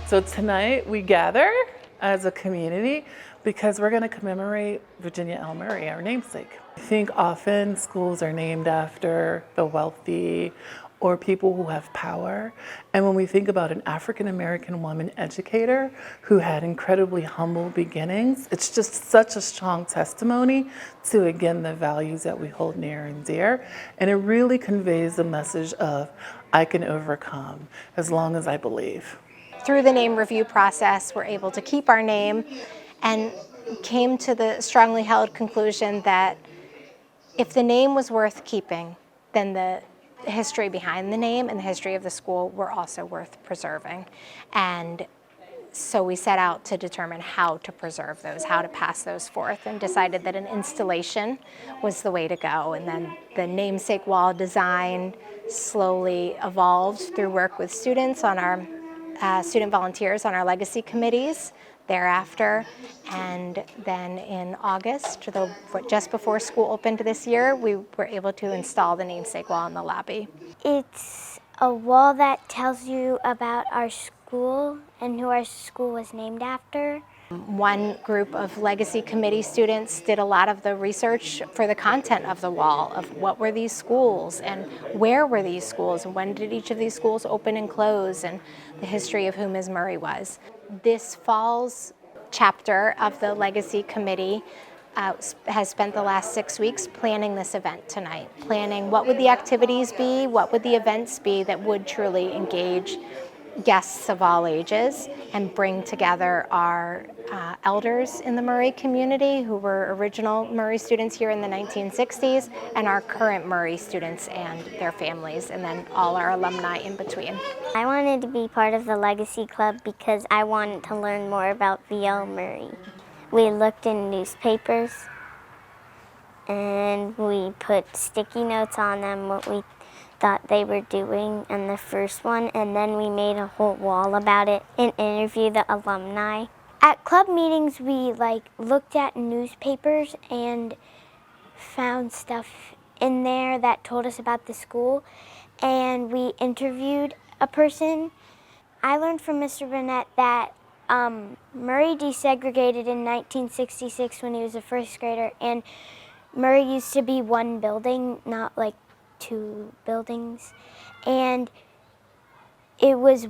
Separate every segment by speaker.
Speaker 1: So tonight we gather as a community because we're going to commemorate Virginia L. Murray, our namesake. I think often schools are named after the wealthy or people who have power. And when we think about an African-American woman educator who had incredibly humble beginnings, it's just such a strong testimony to, again, the values that we hold near and dear. And it really conveys the message of, I can overcome as long as I believe.
Speaker 2: Through the name review process, we're able to keep our name and came to the strongly held conclusion that if the name was worth keeping, then the history behind the name and the history of the school were also worth preserving. And so we set out to determine how to preserve those, how to pass those forth, and decided that an installation was the way to go. And then the namesake wall design slowly evolved through work with students on our student volunteers on our legacy committees thereafter. And then in August, just before school opened this year, we were able to install the namesake wall in the lobby.
Speaker 3: It's a wall that tells you about our school and who our school was named after.
Speaker 2: One group of legacy committee students did a lot of the research for the content of the wall, of what were these schools and where were these schools and when did each of these schools open and close, and the history of who Ms. Murray was. This fall's chapter of the legacy committee has spent the last 6 weeks planning this event tonight, planning what would the activities be, what would the events be that would truly engage guests of all ages and bring together our elders in the Murray community who were original Murray students here in the 1960s and our current Murray students and their families, and then all our alumni in between.
Speaker 3: I wanted to be part of the Legacy Club because I wanted to learn more about V.L. Murray. We looked in newspapers and we put sticky notes on them, what we thought they were doing in the first one, and then we made a whole wall about it and interviewed the alumni. At club meetings, we looked at newspapers and found stuff in there that told us about the school, and we interviewed a person. I learned from Mr. Burnett that Murray desegregated in 1966 when he was a first grader, and Murray used to be one building, not like 2 buildings, and it was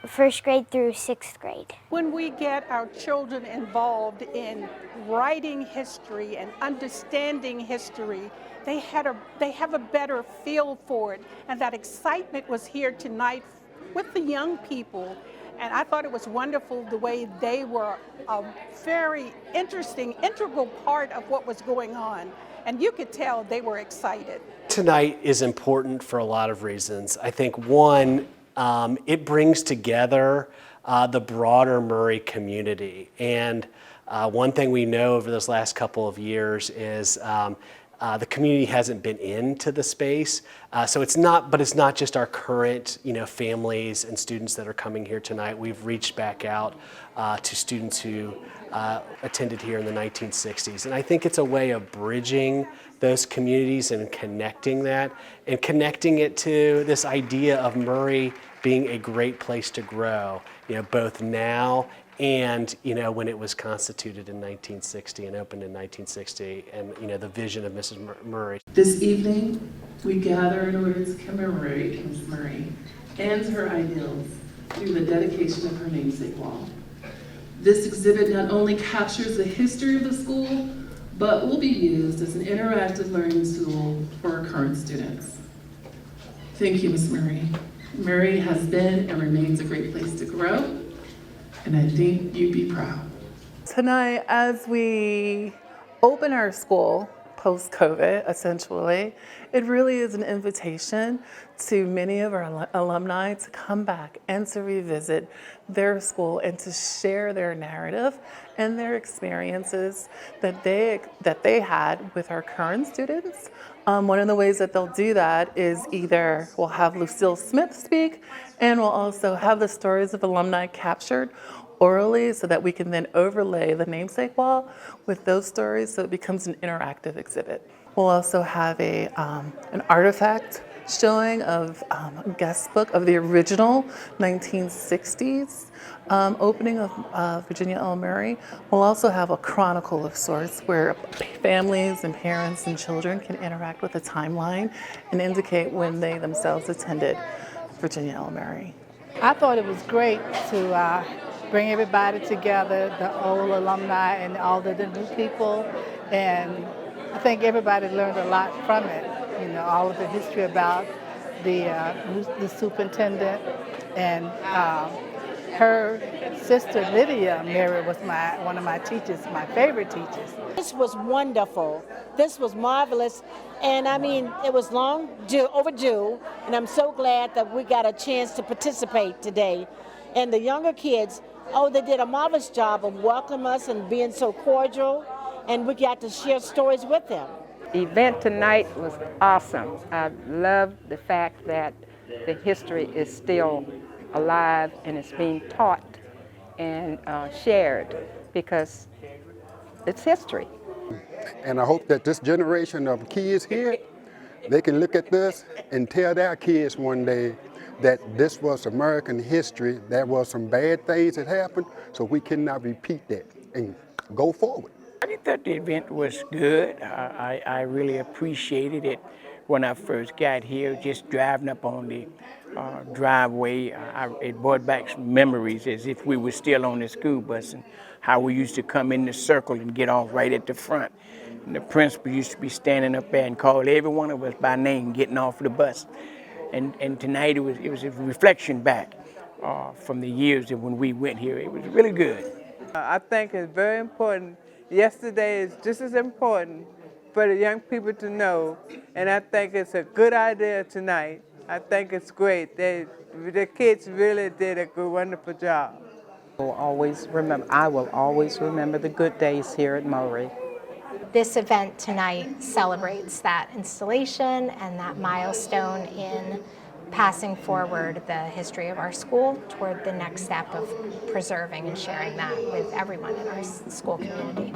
Speaker 3: first grade through 6th grade.
Speaker 4: When we get our children involved in writing history and understanding history, they have a better feel for it, and that excitement was here tonight with the young people. And I thought it was wonderful the way they were a very interesting, integral part of what was going on. And you could tell they were excited.
Speaker 5: Tonight is important for a lot of reasons. I think one, it brings together the broader Murray community. And one thing we know over this last couple of years is the community hasn't been into the space. So it's not just our current, families and students that are coming here tonight. We've reached back out to students who attended here in the 1960s. And I think it's a way of bridging those communities and connecting that, and connecting it to this idea of Murray being a great place to grow, both now and when it was constituted in 1960 and opened in 1960, and the vision of Mrs. Murray.
Speaker 1: This evening, we gather in order to commemorate Ms. Murray and her ideals through the dedication of her namesake wall. This exhibit not only captures the history of the school, but will be used as an interactive learning tool for our current students. Thank you, Ms. Murray. Murray has been and remains a great place to grow, and I think you'd be proud. Tonight, as we open our school post-COVID, essentially, it really is an invitation to many of our alumni to come back and to revisit their school and to share their narrative and their experiences that they had with our current students. One of the ways that they'll do that is either we'll have Lucille Smith speak, and we'll also have the stories of alumni captured orally so that we can then overlay the namesake wall with those stories so it becomes an interactive exhibit. We'll also have an artifact showing of a guest book of the original 1960s opening of Virginia L. Murray. We'll also have a chronicle of sorts where families and parents and children can interact with a timeline and indicate when they themselves attended Virginia L. Murray.
Speaker 6: I thought it was great to bring everybody together, the old alumni and all the new people, and I think everybody learned a lot from it. You know, all of the history about the superintendent, and her sister Lydia Mary was one of my teachers, my favorite teachers.
Speaker 7: This was wonderful. This was marvelous. And I mean, it was overdue, and I'm so glad that we got a chance to participate today. And the younger kids, they did a marvelous job of welcoming us and being so cordial, and we got to share stories with them.
Speaker 8: The event tonight was awesome. I love the fact that the history is still alive and it's being taught and shared, because it's history.
Speaker 9: And I hope that this generation of kids here, they can look at this and tell their kids one day that this was American history, there was some bad things that happened, so we cannot repeat that and go forward.
Speaker 10: I thought the event was good. I really appreciated it when I first got here, just driving up on the driveway. It brought back some memories as if we were still on the school bus, and how we used to come in the circle and get off right at the front. And the principal used to be standing up there and call every one of us by name getting off the bus. And tonight it was a reflection back from the years that when we went here. It was really good.
Speaker 6: I think it's very important. Yesterday is just as important for the young people to know, and I think it's a good idea tonight. I think it's great. The kids really did a good, wonderful job.
Speaker 8: I will always remember the good days here at Murray.
Speaker 2: This event tonight celebrates that installation and that milestone in passing forward the history of our school toward the next step of preserving and sharing that with everyone in our school community.